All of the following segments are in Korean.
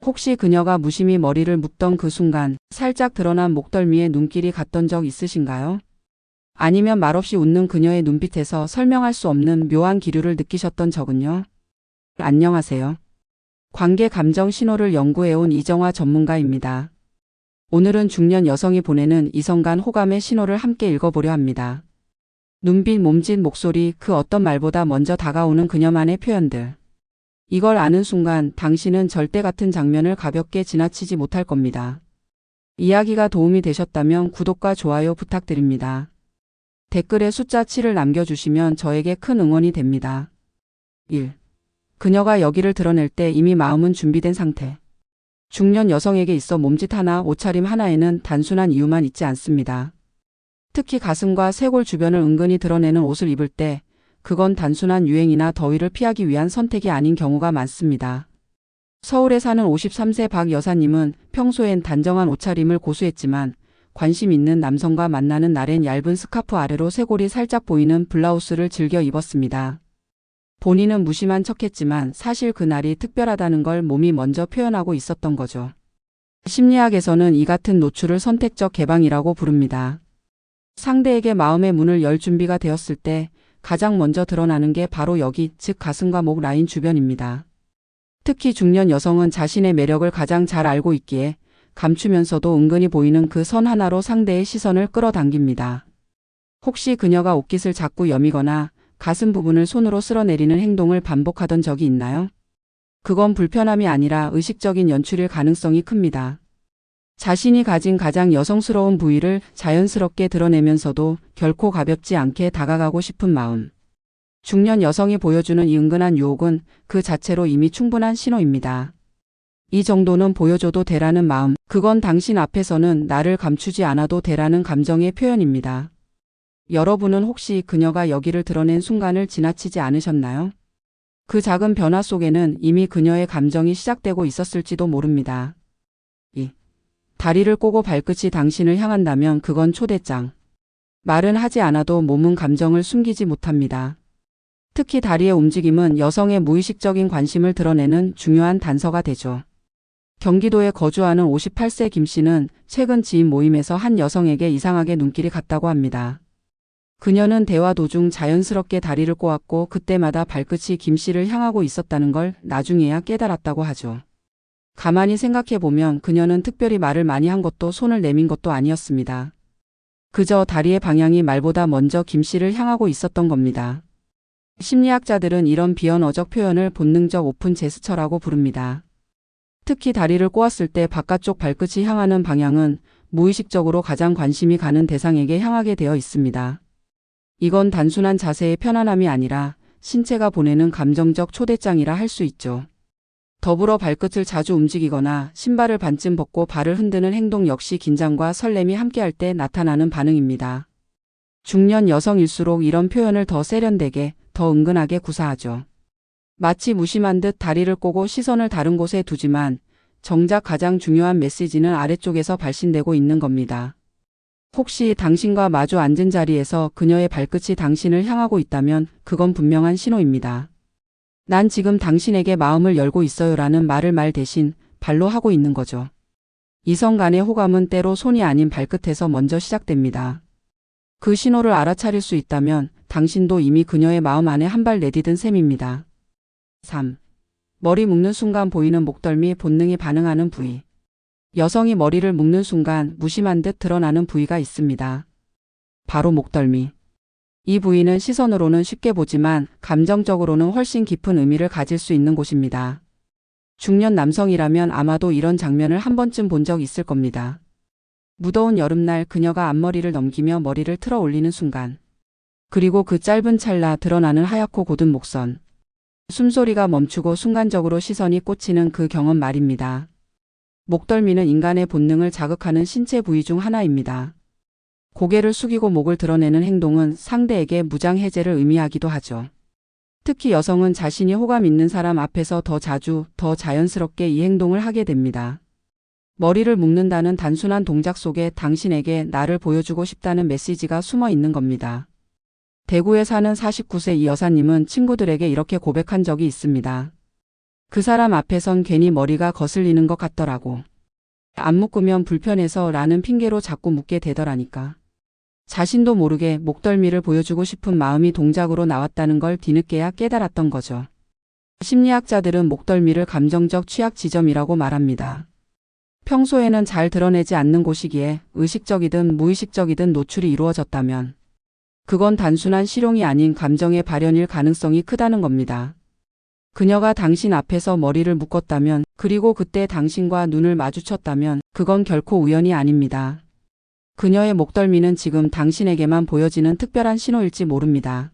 혹시 그녀가 무심히 머리를 묶던 그 순간 살짝 드러난 목덜미에 눈길이 갔던 적 있으신가요? 아니면 말없이 웃는 그녀의 눈빛에서 설명할 수 없는 묘한 기류를 느끼셨던 적은요? 안녕하세요. 관계 감정 신호를 연구해온 이정화 전문가입니다. 오늘은 중년 여성이 보내는 이성 간 호감의 신호를 함께 읽어보려 합니다. 눈빛, 몸짓, 목소리, 그 어떤 말보다 먼저 다가오는 그녀만의 표현들. 이걸 아는 순간 당신은 절대 같은 장면을 가볍게 지나치지 못할 겁니다. 이야기가 도움이 되셨다면 구독과 좋아요 부탁드립니다. 댓글에 숫자 7을 남겨주시면 저에게 큰 응원이 됩니다. 1. 그녀가 여기를 드러낼 때 이미 마음은 준비된 상태. 중년 여성에게 있어 몸짓 하나, 옷차림 하나에는 단순한 이유만 있지 않습니다. 특히 가슴과 쇄골 주변을 은근히 드러내는 옷을 입을 때 그건 단순한 유행이나 더위를 피하기 위한 선택이 아닌 경우가 많습니다. 서울에 사는 53세 박 여사님은 평소엔 단정한 옷차림을 고수했지만 관심 있는 남성과 만나는 날엔 얇은 스카프 아래로 쇄골이 살짝 보이는 블라우스를 즐겨 입었습니다. 본인은 무심한 척했지만 사실 그날이 특별하다는 걸 몸이 먼저 표현하고 있었던 거죠. 심리학에서는 이 같은 노출을 선택적 개방이라고 부릅니다. 상대에게 마음의 문을 열 준비가 되었을 때 가장 먼저 드러나는 게 바로 여기, 즉 가슴과 목 라인 주변입니다. 특히 중년 여성은 자신의 매력을 가장 잘 알고 있기에 감추면서도 은근히 보이는 그 선 하나로 상대의 시선을 끌어당깁니다. 혹시 그녀가 옷깃을 자꾸 여미거나 가슴 부분을 손으로 쓸어내리는 행동을 반복하던 적이 있나요? 그건 불편함이 아니라 의식적인 연출일 가능성이 큽니다. 자신이 가진 가장 여성스러운 부위를 자연스럽게 드러내면서도 결코 가볍지 않게 다가가고 싶은 마음. 중년 여성이 보여주는 이 은근한 유혹은 그 자체로 이미 충분한 신호입니다. 이 정도는 보여줘도 되라는 마음, 그건 당신 앞에서는 나를 감추지 않아도 되라는 감정의 표현입니다. 여러분은 혹시 그녀가 여기를 드러낸 순간을 지나치지 않으셨나요? 그 작은 변화 속에는 이미 그녀의 감정이 시작되고 있었을지도 모릅니다. 2. 다리를 꼬고 발끝이 당신을 향한다면 그건 초대장. 말은 하지 않아도 몸은 감정을 숨기지 못합니다. 특히 다리의 움직임은 여성의 무의식적인 관심을 드러내는 중요한 단서가 되죠. 경기도에 거주하는 58세 김 씨는 최근 지인 모임에서 한 여성에게 이상하게 눈길이 갔다고 합니다. 그녀는 대화 도중 자연스럽게 다리를 꼬았고 그때마다 발끝이 김 씨를 향하고 있었다는 걸 나중에야 깨달았다고 하죠. 가만히 생각해보면 그녀는 특별히 말을 많이 한 것도 손을 내민 것도 아니었습니다. 그저 다리의 방향이 말보다 먼저 김 씨를 향하고 있었던 겁니다. 심리학자들은 이런 비언어적 표현을 본능적 오픈 제스처라고 부릅니다. 특히 다리를 꼬았을 때 바깥쪽 발끝이 향하는 방향은 무의식적으로 가장 관심이 가는 대상에게 향하게 되어 있습니다. 이건 단순한 자세의 편안함이 아니라 신체가 보내는 감정적 초대장이라 할 수 있죠. 더불어 발끝을 자주 움직이거나 신발을 반쯤 벗고 발을 흔드는 행동 역시 긴장과 설렘이 함께할 때 나타나는 반응입니다. 중년 여성일수록 이런 표현을 더 세련되게, 더 은근하게 구사하죠. 마치 무심한 듯 다리를 꼬고 시선을 다른 곳에 두지만 정작 가장 중요한 메시지는 아래쪽에서 발신되고 있는 겁니다. 혹시 당신과 마주 앉은 자리에서 그녀의 발끝이 당신을 향하고 있다면 그건 분명한 신호입니다. 난 지금 당신에게 마음을 열고 있어요라는 말을 말 대신 발로 하고 있는 거죠. 이성 간의 호감은 때로 손이 아닌 발끝에서 먼저 시작됩니다. 그 신호를 알아차릴 수 있다면 당신도 이미 그녀의 마음 안에 한 발 내디딘 셈입니다. 3. 머리 묶는 순간 보이는 목덜미, 본능이 반응하는 부위. 여성이 머리를 묶는 순간 무심한 듯 드러나는 부위가 있습니다. 바로 목덜미. 이 부위는 시선으로는 쉽게 보지만 감정적으로는 훨씬 깊은 의미를 가질 수 있는 곳입니다. 중년 남성이라면 아마도 이런 장면을 한 번쯤 본 적 있을 겁니다. 무더운 여름날 그녀가 앞머리를 넘기며 머리를 틀어 올리는 순간. 그리고 그 짧은 찰나 드러나는 하얗고 곧은 목선. 숨소리가 멈추고 순간적으로 시선이 꽂히는 그 경험 말입니다. 목덜미는 인간의 본능을 자극하는 신체 부위 중 하나입니다. 고개를 숙이고 목을 드러내는 행동은 상대에게 무장 해제를 의미하기도 하죠. 특히 여성은 자신이 호감 있는 사람 앞에서 더 자주, 더 자연스럽게 이 행동을 하게 됩니다. 머리를 묶는다는 단순한 동작 속에 당신에게 나를 보여주고 싶다는 메시지가 숨어 있는 겁니다. 대구에 사는 49세 이 여사님은 친구들에게 이렇게 고백한 적이 있습니다. 그 사람 앞에선 괜히 머리가 거슬리는 것 같더라고. 안 묶으면 불편해서 라는 핑계로 자꾸 묶게 되더라니까. 자신도 모르게 목덜미를 보여주고 싶은 마음이 동작으로 나왔다는 걸 뒤늦게야 깨달았던 거죠. 심리학자들은 목덜미를 감정적 취약 지점이라고 말합니다. 평소에는 잘 드러내지 않는 곳이기에 의식적이든 무의식적이든 노출이 이루어졌다면 그건 단순한 실용이 아닌 감정의 발현일 가능성이 크다는 겁니다. 그녀가 당신 앞에서 머리를 묶었다면, 그리고 그때 당신과 눈을 마주쳤다면 그건 결코 우연이 아닙니다. 그녀의 목덜미는 지금 당신에게만 보여지는 특별한 신호일지 모릅니다.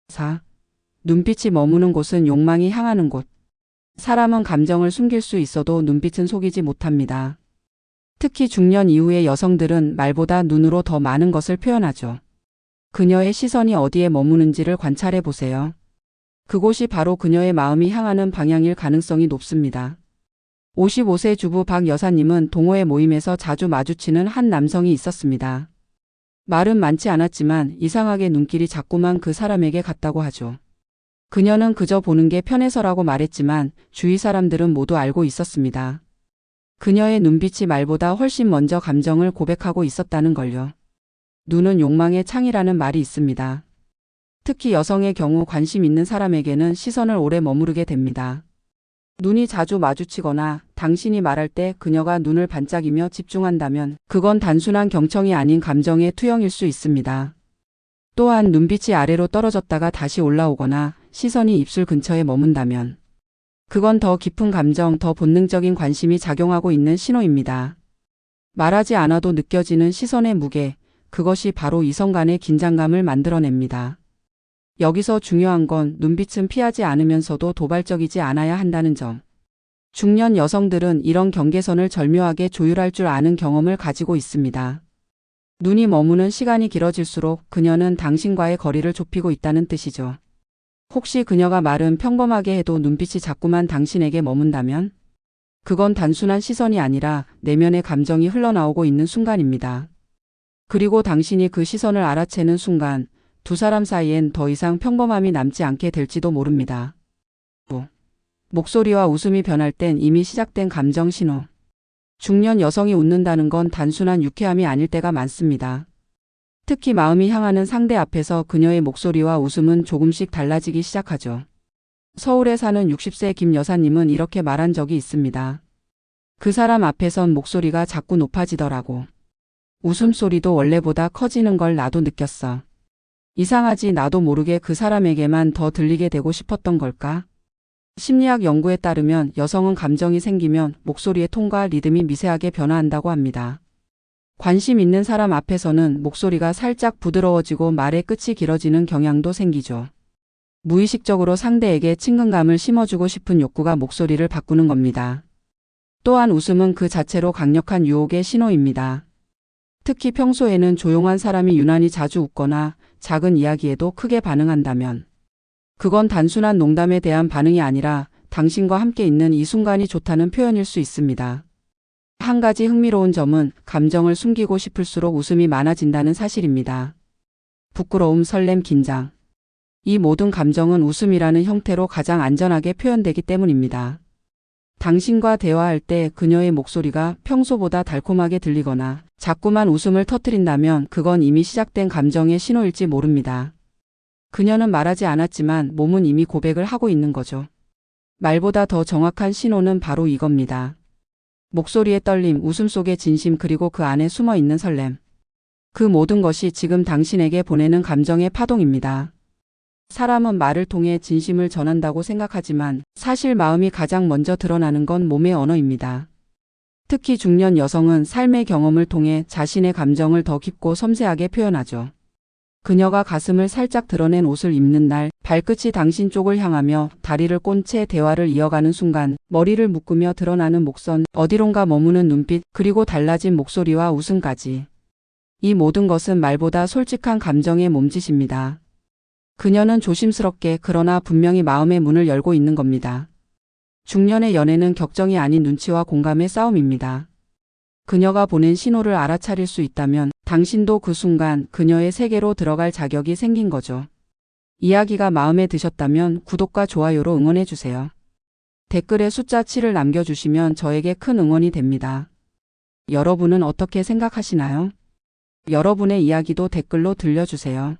4. 눈빛이 머무는 곳은 욕망이 향하는 곳. 사람은 감정을 숨길 수 있어도 눈빛은 속이지 못합니다. 특히 중년 이후의 여성들은 말보다 눈으로 더 많은 것을 표현하죠. 그녀의 시선이 어디에 머무는지를 관찰해 보세요. 그곳이 바로 그녀의 마음이 향하는 방향일 가능성이 높습니다. 55세 주부 박 여사님은 동호회 모임에서 자주 마주치는 한 남성이 있었습니다. 말은 많지 않았지만 이상하게 눈길이 자꾸만 그 사람에게 갔다고 하죠. 그녀는 그저 보는 게 편해서라고 말했지만 주위 사람들은 모두 알고 있었습니다. 그녀의 눈빛이 말보다 훨씬 먼저 감정을 고백하고 있었다는 걸요. 눈은 욕망의 창이라는 말이 있습니다. 특히 여성의 경우 관심 있는 사람에게는 시선을 오래 머무르게 됩니다. 눈이 자주 마주치거나 당신이 말할 때 그녀가 눈을 반짝이며 집중한다면 그건 단순한 경청이 아닌 감정의 투영일 수 있습니다. 또한 눈빛이 아래로 떨어졌다가 다시 올라오거나 시선이 입술 근처에 머문다면 그건 더 깊은 감정, 더 본능적인 관심이 작용하고 있는 신호입니다. 말하지 않아도 느껴지는 시선의 무게, 그것이 바로 이성 간의 긴장감을 만들어냅니다. 여기서 중요한 건 눈빛은 피하지 않으면서도 도발적이지 않아야 한다는 점. 중년 여성들은 이런 경계선을 절묘하게 조율할 줄 아는 경험을 가지고 있습니다. 눈이 머무는 시간이 길어질수록 그녀는 당신과의 거리를 좁히고 있다는 뜻이죠. 혹시 그녀가 말은 평범하게 해도 눈빛이 자꾸만 당신에게 머문다면? 그건 단순한 시선이 아니라 내면의 감정이 흘러나오고 있는 순간입니다. 그리고 당신이 그 시선을 알아채는 순간 두 사람 사이엔 더 이상 평범함이 남지 않게 될지도 모릅니다. 목소리와 웃음이 변할 땐 이미 시작된 감정 신호. 중년 여성이 웃는다는 건 단순한 유쾌함이 아닐 때가 많습니다. 특히 마음이 향하는 상대 앞에서 그녀의 목소리와 웃음은 조금씩 달라지기 시작하죠. 서울에 사는 60세 김 여사님은 이렇게 말한 적이 있습니다. 그 사람 앞에선 목소리가 자꾸 높아지더라고. 웃음소리도 원래보다 커지는 걸 나도 느꼈어. 이상하지, 나도 모르게 그 사람에게만 더 들리게 되고 싶었던 걸까? 심리학 연구에 따르면 여성은 감정이 생기면 목소리의 톤과 리듬이 미세하게 변화한다고 합니다. 관심 있는 사람 앞에서는 목소리가 살짝 부드러워지고 말의 끝이 길어지는 경향도 생기죠. 무의식적으로 상대에게 친근감을 심어주고 싶은 욕구가 목소리를 바꾸는 겁니다. 또한 웃음은 그 자체로 강력한 유혹의 신호입니다. 특히 평소에는 조용한 사람이 유난히 자주 웃거나 작은 이야기에도 크게 반응한다면 그건 단순한 농담에 대한 반응이 아니라 당신과 함께 있는 이 순간이 좋다는 표현일 수 있습니다. 한 가지 흥미로운 점은 감정을 숨기고 싶을수록 웃음이 많아진다는 사실입니다. 부끄러움, 설렘, 긴장. 이 모든 감정은 웃음이라는 형태로 가장 안전하게 표현되기 때문입니다. 당신과 대화할 때 그녀의 목소리가 평소보다 달콤하게 들리거나 자꾸만 웃음을 터뜨린다면 그건 이미 시작된 감정의 신호일지 모릅니다. 그녀는 말하지 않았지만 몸은 이미 고백을 하고 있는 거죠. 말보다 더 정확한 신호는 바로 이겁니다. 목소리의 떨림, 웃음 속의 진심, 그리고 그 안에 숨어 있는 설렘. 그 모든 것이 지금 당신에게 보내는 감정의 파동입니다. 사람은 말을 통해 진심을 전한다고 생각하지만 사실 마음이 가장 먼저 드러나는 건 몸의 언어입니다. 특히 중년 여성은 삶의 경험을 통해 자신의 감정을 더 깊고 섬세하게 표현하죠. 그녀가 가슴을 살짝 드러낸 옷을 입는 날, 발끝이 당신 쪽을 향하며 다리를 꼰 채 대화를 이어가는 순간, 머리를 묶으며 드러나는 목선, 어디론가 머무는 눈빛, 그리고 달라진 목소리와 웃음까지. 이 모든 것은 말보다 솔직한 감정의 몸짓입니다. 그녀는 조심스럽게 그러나 분명히 마음의 문을 열고 있는 겁니다. 중년의 연애는 격정이 아닌 눈치와 공감의 싸움입니다. 그녀가 보낸 신호를 알아차릴 수 있다면 당신도 그 순간 그녀의 세계로 들어갈 자격이 생긴 거죠. 이야기가 마음에 드셨다면 구독과 좋아요로 응원해주세요. 댓글에 숫자 7을 남겨주시면 저에게 큰 응원이 됩니다. 여러분은 어떻게 생각하시나요? 여러분의 이야기도 댓글로 들려주세요.